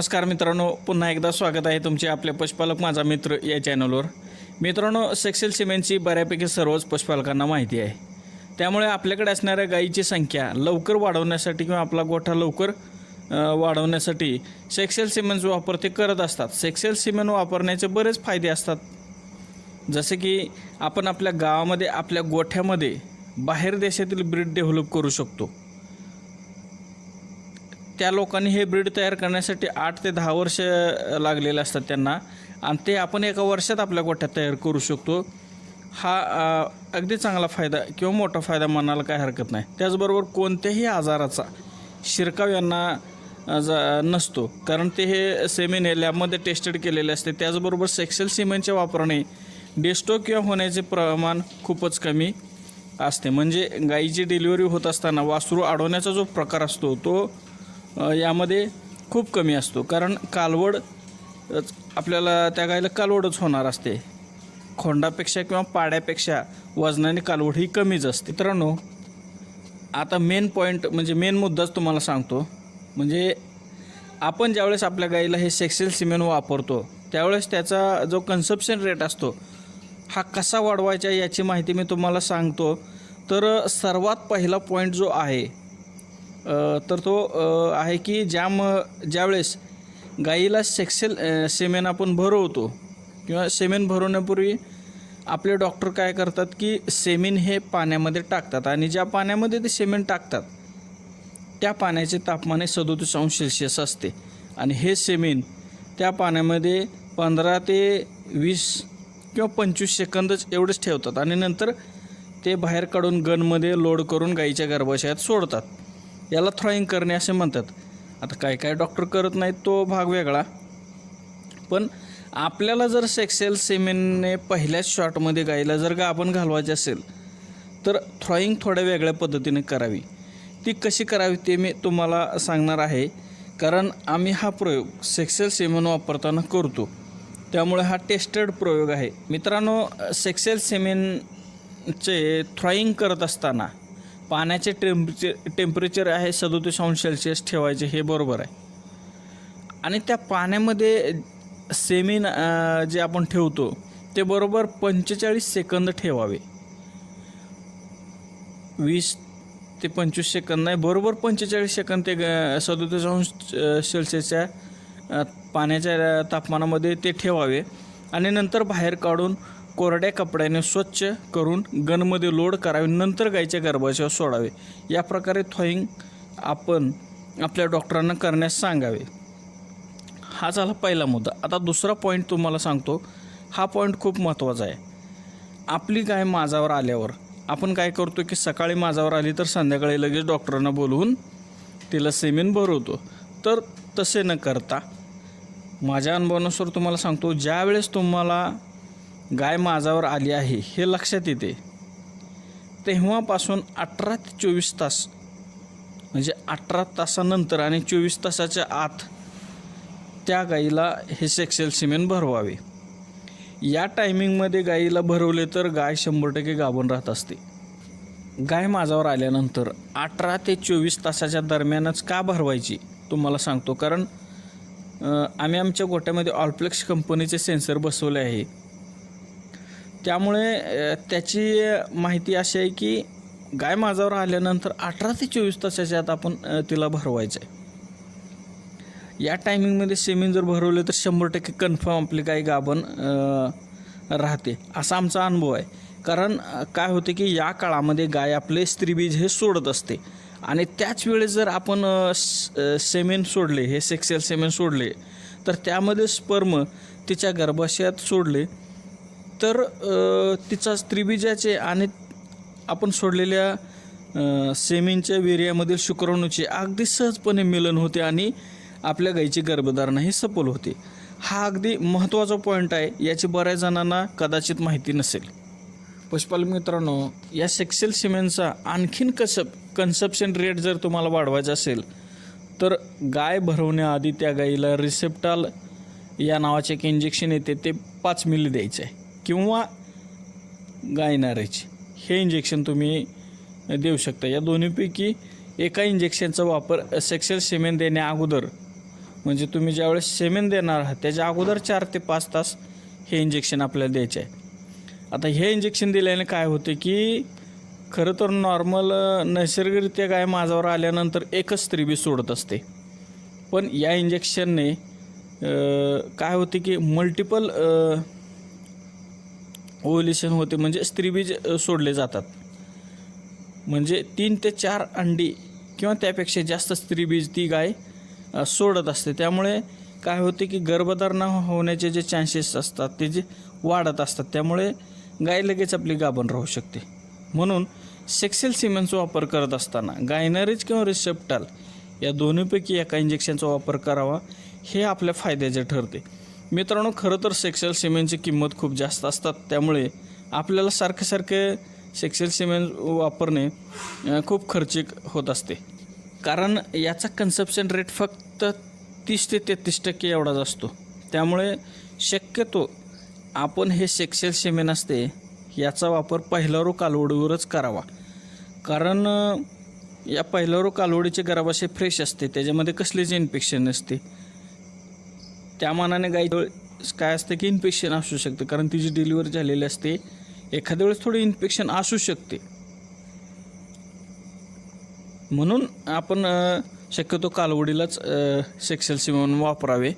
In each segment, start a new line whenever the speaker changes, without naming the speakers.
नमस्कार मित्रांनो, पुन्हा एकदा स्वागत आहे तुमचे आपले पशुपालक माझा मित्र या चॅनलवर. मित्रांनो, सेक्सेल सिमेंटची बऱ्यापैकी सर्वच पशुपालकांना माहिती आहे. त्यामुळे आपल्याकडे असणाऱ्या गायीची संख्या लवकर वाढवण्यासाठी किंवा आपला गोठा लवकर वाढवण्यासाठी सेक्सेल सिमेंटचा वापर ते करत असतात. सेक्सेल सिमेंट वापरण्याचे बरेच फायदे असतात. जसे की आपण आपल्या गावामध्ये आपल्या गोठ्यामध्ये बाहेर देशातील ब्रीड डेव्हलप करू शकतो. त्या लोकांनी हे ब्रीड तयार करण्यासाठी 8 ते 10 वर्ष लागलेले असतात त्यांना, आणि ते आपण एका वर्षात आपल्या गोठ्यात तयार करू शकतो. हा अगदी चांगला फायदा किंवा मोठा फायदा म्हणायला काय हरकत नाही. त्याचबरोबर कोणत्याही आजाराचा शिरकाव यांना नसतो, कारण ते हे सेमेन हे लॅबमध्ये टेस्टेड केलेले असते. त्याचबरोबर सेक्सेल सिमेंटच्या वापराने डेस्टो किंवा होण्याचे प्रमाण खूपच कमी असते. म्हणजे गाईची डिलिव्हरी होत असताना वासरू अडवण्याचा जो प्रकार असतो तो यामध्ये खूप कमी असतो, कारण कालवड आपल्याला त्या गायीला कालवडच होणार असते. खोंडापेक्षा किंवा पाड्यापेक्षा वजनाने कालवड ही कमीच असते. मित्रांनो, आता मेन पॉईंट म्हणजे मेन मुद्दाच तुम्हाला सांगतो. म्हणजे आपण ज्यावेळेस आपल्या गायीला हे सेक्सेल सिमेंट वापरतो त्यावेळेस त्याचा जो कन्सप्शन रेट असतो हा कसा वाढवायचा याची माहिती मी तुम्हाला सांगतो. तर सर्वात पहिला पॉईंट जो आहे तर तो आहे की ज्यावेळेस गाईला सेक्सेल सिमेंट आपण भरवतो किंवा सेमेन भरवण्यापूर्वी आपले डॉक्टर काय करतात की सेमेन हे पाण्यामध्ये टाकतात, आणि ज्या पाण्यामध्ये ते सिमेंट टाकतात त्या पाण्याचे तापमान 37°C असते. आणि हे सिमेंट त्या पाण्यामध्ये 15 ते 20 किंवा 25 सेकंदच एवढंच ठेवतात, आणि नंतर ते बाहेर काढून गनमध्ये लोड करून गाईच्या गर्भाशयात सोडतात. याला थ्रॉईंग करणे असे म्हणतात. आता काय डॉक्टर करत नाहीत तो भाग वेगळा, पण आपल्याला जर सेक्सेल सिमेंटने पहिल्याच शॉटमध्ये गाईला जर गाभण घालवायची असेल तर थ्रॉईंग थोड्या वेगळ्या पद्धतीने करावी. ती कशी करावी ते मी तुम्हाला सांगणार आहे, कारण आम्ही हा प्रयोग सेक्सेल सिमेंट वापरताना करतो, त्यामुळे हा टेस्टेड प्रयोग आहे. मित्रांनो, सेक्सेल सिमेंटचे थ्रॉईंग करत असताना पाण्याचे टेम्परेचर आहे 37°C ठेवायचे, हे बरोबर आहे. आणि त्या पाण्यामध्ये सेमेन जे आपण ठेवतो ते बरोबर 45 सेकंद ठेवावे. 20 ते 25 सेकंद नाही, बरोबर 45 सेकंद ते 37°C पाण्याच्या तापमानामध्ये ते ठेवावे, आणि नंतर बाहेर काढून कोरड्या कपड्याने स्वच्छ करून गनमध्ये लोड करावे, नंतर गाईच्या गर्भाशयात सोडावे. या प्रकारे थ्रॉईंग आपण आपल्या डॉक्टरांना करण्यास सांगावे. हा झाला पहिला मुद्दा. आता दुसरा पॉईंट तुम्हाला सांगतो. हा पॉईंट खूप महत्त्वाचा आहे. आपली गाय माझावर आल्यावर आपण काय करतो की सकाळी माझावर आली तर संध्याकाळी लगेच डॉक्टरांना बोलवून तिला सिमेंट भरवतो. तर तसे न करता माझ्या अनुभवानुसार तुम्हाला सांगतो, ज्यावेळेस तुम्हाला गाय माझावर आली आहे हे लक्षात येते तेव्हापासून 18 ते 24 तास, म्हणजे 18 तासानंतर आणि 24 तासाच्या आत त्या गाईला हे सेक्सेल सिमेंट भरवावे. या टायमिंगमध्ये गाईला भरवले तर गाय 100% गाभण राहत असते. गाय माझावर आल्यानंतर 18 ते 24 तासाच्या दरम्यानच का भरवायची तुम्हाला सांगतो, कारण आम्ही आमच्या गोठ्यामध्ये ऑलप्लेक्स कंपनीचे सेन्सर बसवले आहे. त्यामुळे त्याची माहिती अशी आहे की गाय माझावर आल्यानंतर 18 ते 24 तासाच्या आत आपण तिला भरवायचं आहे. या टायमिंगमध्ये सिमेंट जर भरवले तर 100% कन्फर्म आपली गाय गाभण राहते, असा आमचा अनुभव आहे. कारण काय होते की या काळामध्ये गाय आपले स्त्रीबीज हे सोडत असते, आणि त्याच वेळेस जर आपण सिमेंट सोडले, हे सेक्सेल सिमेंट सोडले, तर त्यामध्ये स्पर्म तिच्या गर्भाशयात सोडले तर तिचा स्त्रीबीजाचे आणि आपण सोडलेल्या सेमेनच्या वीर्यामधील शुक्राणूचे अगदी सहजपणे मिलन होते आणि आपल्या गाईची गर्भधारणा सफल होते. हा अगदी महत्त्वाचा पॉईंट आहे. याची बऱ्याच जणांना कदाचित माहिती नसेल. पशुपालक मित्रांनो, या सेक्सेल सिमेंटचा आणखीन कन्सप्शन रेट जर तुम्हाला वाढवायचा असेल तर गाय भरवण्याआधी त्या गाईला रिसेप्टाल या नावाचे एक इंजेक्शन येते, ते 5 मिली द्यायचे आहे, किंवा गायनारेचे हे इंजेक्शन तुम्ही देऊ शकता. या दोन्हीपैकी एका इंजेक्शनचा वापर सेक्सेल सिमेंट देण्या अगोदर म्हणजे तुम्ही ज्यावेळेस सेमेन देणार आहात त्याच्या अगोदर 4 ते 5 तास हे इंजेक्शन आपल्याला द्यायचे आहे. आता हे इंजेक्शन दिल्याने काय होते की खरं तर नॉर्मल नैसर्गिकरित्या गाय माझ्यावर आल्यानंतर एकच स्त्रीबीज सोडत असते, पण या इंजेक्शनने काय होते की मल्टिपल ओव्ह्युलेशन होते, म्हणजे स्त्रीबीज सोडले जातात. म्हणजे 3 ते 4 अंडी किंवा त्यापेक्षा जास्त स्त्रीबीज ती गाय सोडत असते. त्यामुळे काय होते की गर्भधारणा होण्याचे जे चान्सेस असतात ते जे वाढत असतात, त्यामुळे गाय लगेच आपली गाभण राहू शकते. म्हणून सेक्सेल सिमेनचा वापर करत असताना गायनरीज किंवा रिसेप्टाल या दोन्हीपैकी एका इंजेक्शनचा वापर करावा, हे आपल्या फायद्याचे ठरते. मित्रांनो, खरं तर सेक्सेल सिमेनची किंमत खूप जास्त असतात, त्यामुळे आपल्याला सारखे सेक्सेल सिमेन वापरणे खूप खर्चिक होत असते. कारण याचा कन्सप्शन रेट फक्त 30 ते 33% एवढाच असतो. त्यामुळे शक्यतो आपण हे सेक्सेल सिमेन असते याचा वापर पहिलारू कालवडीवरच करावा. कारण या पहिलारू कालवडीचे गर्भाशय फ्रेश असते, त्याच्यामध्ये कसलेच इन्फेक्शन नसते. त्या मानाने गाई काय असते की इन्फेक्शन असू शकते, कारण तिची डिलिव्हरी झालेली असते. एखाद्या वेळेस थोडी इन्फेक्शन असू शकते. म्हणून आपण शक्यतो कालवडीलाच सेक्सेल सिमेन वापरावे.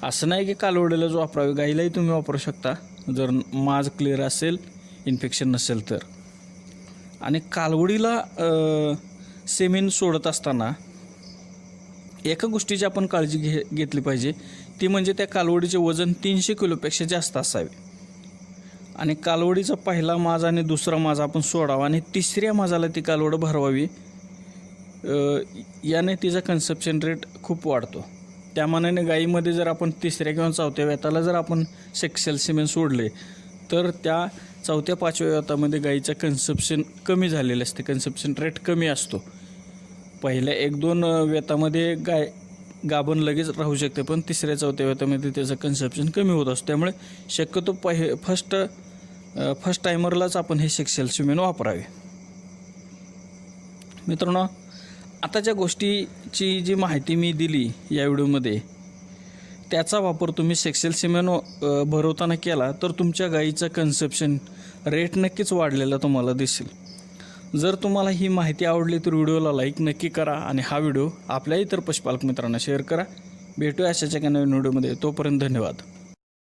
असं नाही की कालवडीलाच वापरावे, गाईलाही तुम्ही वापरू शकता जर माज क्लिअर असेल, इन्फेक्शन नसेल तर. आणि कालवडीला सेमेन सोडत असताना एका गोष्टीची आपण काळजी घेतली पाहिजे, ती म्हणजे त्या कालवडीचे वजन 300 किलोपेक्षा जास्त असावे. आणि कालवडीचा पहिला माज आणि दुसरा माज आपण सोडावा आणि तिसऱ्या माजाला ती कालवड भरवावी. याने तिचा कन्सप्शन रेट खूप वाढतो. त्या मानाने गाईमध्ये जर आपण तिसऱ्या किंवा चौथ्या वेताला जर आपण सेक्सेल सिमेन सोडले तर त्या 4-5व्या वेतामध्ये गाईचं कन्सप्शन कमी झालेलं असते, कन्सप्शन रेट कमी असतो. पहिल्या 1-2 वेतामध्ये गाय गाभण लगेच राहू शकते, पण 3-4व्या वेतामध्ये त्याचं कन्सप्शन कमी होत असतं. त्यामुळे शक्यतो फर्स्ट टायमरलाच आपण हे सेक्सेल सिमेन वापरावे. मित्रांनो, आता ज्या गोष्टीची जी माहिती मी दिली या व्हिडिओमध्ये, त्याचा वापर तुम्ही सेक्सेल सिमेन भरवताना केला तर तुमच्या गाईचं कन्सप्शन रेट नक्कीच वाढलेला तुम्हाला दिसेल. जर तुम्हाला ही माहिती आवडली तर व्हिडिओला लाईक नक्की करा आणि हा व्हिडिओ आपल्या इतर पशुपालक मित्रांना शेअर करा. भेटूया अशाच एका नवीन व्हिडिओमध्ये. तोपर्यंत धन्यवाद.